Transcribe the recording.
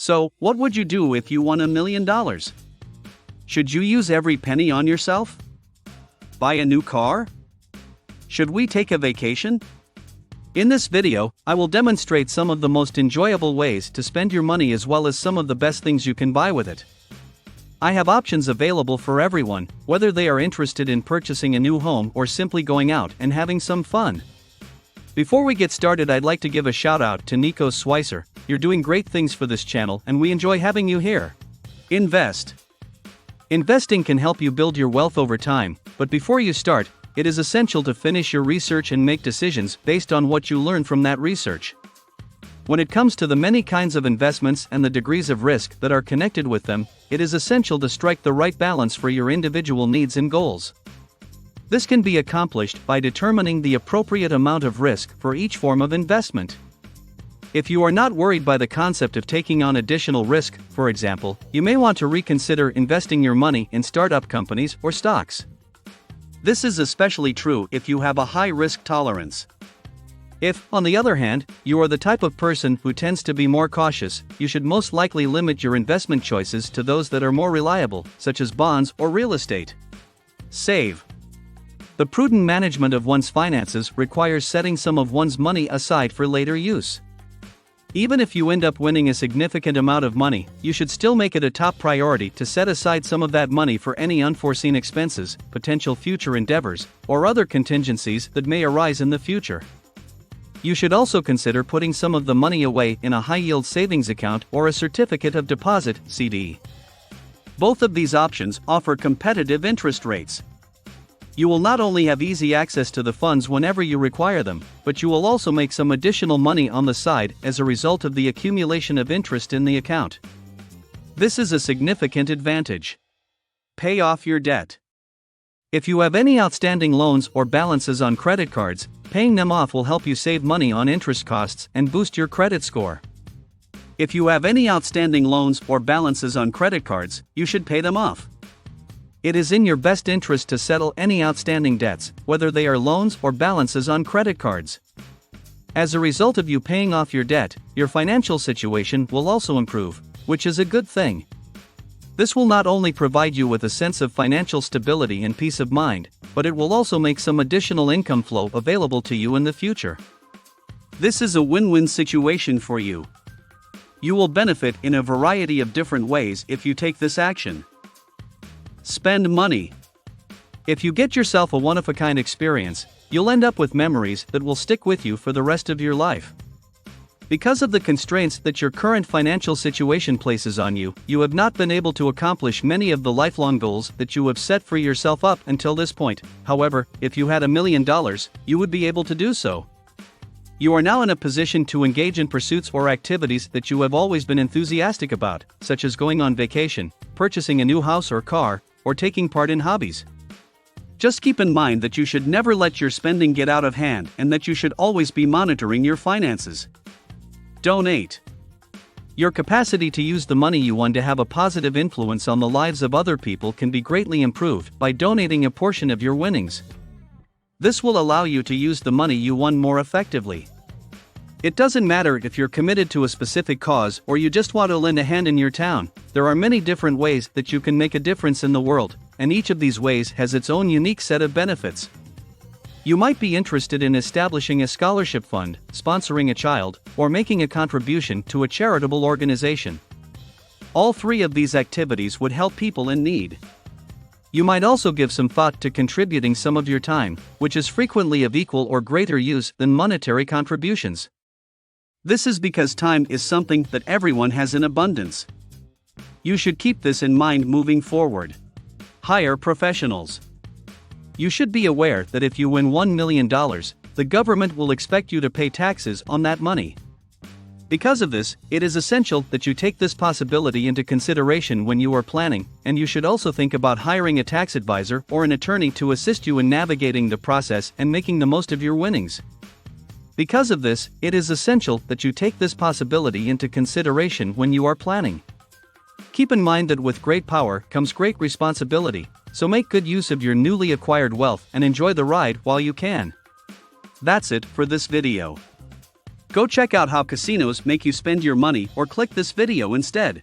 So, what would you do if you won $1 million? Should you use every penny on yourself? Buy a new car? Should we take a vacation? In this video, I will demonstrate some of the most enjoyable ways to spend your money as well as some of the best things you can buy with it. I have options available for everyone, whether they are interested in purchasing a new home or simply going out and having some fun. Before we get started, I'd like to give a shout out to Nico Swicer. You're doing great things for this channel and we enjoy having you here. Invest. Investing can help you build your wealth over time, but before you start, it is essential to finish your research and make decisions based on what you learn from that research. When it comes to the many kinds of investments and the degrees of risk that are connected with them, it is essential to strike the right balance for your individual needs and goals. This can be accomplished by determining the appropriate amount of risk for each form of investment. If you are not worried by the concept of taking on additional risk, for example, you may want to reconsider investing your money in startup companies or stocks. This is especially true if you have a high risk tolerance. If, on the other hand, you are the type of person who tends to be more cautious, you should most likely limit your investment choices to those that are more reliable, such as bonds or real estate. Save. The prudent management of one's finances requires setting some of one's money aside for later use. Even if you end up winning a significant amount of money, you should still make it a top priority to set aside some of that money for any unforeseen expenses, potential future endeavors, or other contingencies that may arise in the future. You should also consider putting some of the money away in a high-yield savings account or a certificate of deposit (CD). Both of these options offer competitive interest rates. You will not only have easy access to the funds whenever you require them, but you will also make some additional money on the side as a result of the accumulation of interest in the account. This is a significant advantage. Pay off your debt. If you have any outstanding loans or balances on credit cards, paying them off will help you save money on interest costs and boost your credit score. If you have any outstanding loans or balances on credit cards, you should pay them off. It is in your best interest to settle any outstanding debts, whether they are loans or balances on credit cards. As a result of you paying off your debt, your financial situation will also improve, which is a good thing. This will not only provide you with a sense of financial stability and peace of mind, but it will also make some additional income flow available to you in the future. This is a win-win situation for you. You will benefit in a variety of different ways if you take this action. Spend money. If you get yourself a one-of-a-kind experience, you'll end up with memories that will stick with you for the rest of your life. Because of the constraints that your current financial situation places on you, you have not been able to accomplish many of the lifelong goals that you have set for yourself up until this point. However, if you had $1 million, you would be able to do so. You are now in a position to engage in pursuits or activities that you have always been enthusiastic about, such as going on vacation, purchasing a new house or car, or taking part in hobbies. Just keep in mind that you should never let your spending get out of hand and that you should always be monitoring your finances. Donate. Your capacity to use the money you won to have a positive influence on the lives of other people can be greatly improved by donating a portion of your winnings. This will allow you to use the money you won more effectively. It doesn't matter if you're committed to a specific cause or you just want to lend a hand in your town, there are many different ways that you can make a difference in the world, and each of these ways has its own unique set of benefits. You might be interested in establishing a scholarship fund, sponsoring a child, or making a contribution to a charitable organization. All three of these activities would help people in need. You might also give some thought to contributing some of your time, which is frequently of equal or greater use than monetary contributions. This is because time is something that everyone has in abundance. You should keep this in mind moving forward. Hire professionals. You should be aware that if you win $1 million, the government will expect you to pay taxes on that money. Because of this, it is essential that you take this possibility into consideration when you are planning, and you should also think about hiring a tax advisor or an attorney to assist you in navigating the process and making the most of your winnings. Because of this, it is essential that you take this possibility into consideration when you are planning. Keep in mind that with great power comes great responsibility, so make good use of your newly acquired wealth and enjoy the ride while you can. That's it for this video. Go check out how casinos make you spend your money or click this video instead.